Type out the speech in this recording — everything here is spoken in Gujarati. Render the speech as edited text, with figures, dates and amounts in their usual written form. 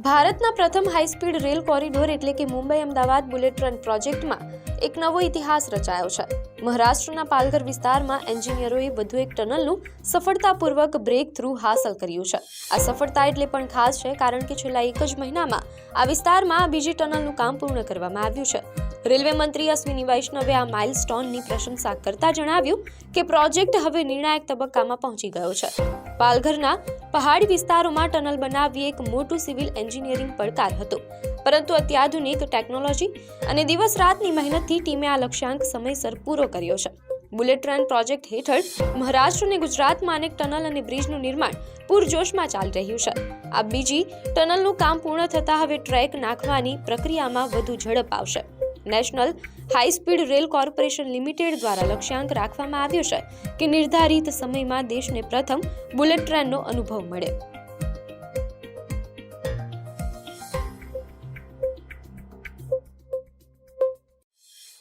ભારતના પ્રથમ હાઈ સ્પીડ રેલ કોરિડોર એટલે કે મુંબઈ અમદાવાદ બુલેટ ટ્રેન પ્રોજેક્ટમાં એક નવો ઇતિહાસ રચાયો છે। મહારાષ્ટ્રના પાલઘર વિસ્તારમાં એન્જિનિયરોએ વધુ એક ટનલનું સફળતાપૂર્વક બ્રેક થ્રુ હાંસલ કર્યું છે। આ સફળતા એટલે પણ ખાસ છે કારણ કે છેલ્લા એક જ મહિનામાં આ વિસ્તારમાં બીજી ટનલનું કામ પૂર્ણ કરવામાં આવ્યું છે। રેલવે મંત્રી અશ્વિની વૈષ્ણવે આ માઇલસ્ટોનની પ્રશંસા કરતા જણાવ્યું કે પ્રોજેક્ટ હવે નિર્ણાયક તબક્કામાં પહોંચી ગયો છે। પાલઘરના પહાડી વિસ્તારોમાં ટનલ બનાવવી એક મોટું સિવિલ એન્જિનિયરિંગ પડકાર હતો, પરંતુ અત્યાધુનિક ટેકનોલોજી અને દિવસ રાતની મહેનતથી ટીમે આ લક્ષ્યાંક સમયસર પૂરો કર્યો છે। બુલેટ ટ્રેન પ્રોજેક્ટ હેઠળ મહારાષ્ટ્ર અને ગુજરાતમાં અનેક ટનલ અને બ્રિજનું નિર્માણ પૂરજોશમાં ચાલી રહ્યું છે। આ બીજી ટનલનું કામ પૂર્ણ થતાં હવે ટ્રેક નાખવાની પ્રક્રિયામાં વધુ ઝડપ આવશે। National high speed rail corporation limited દ્વારા લક્ષ્યાંક રાખવામાં આવ્યો છે કે નિર્ધારિત સમયમાં દેશને પ્રથમ બુલેટ ટ્રેનનો અનુભવ મળે।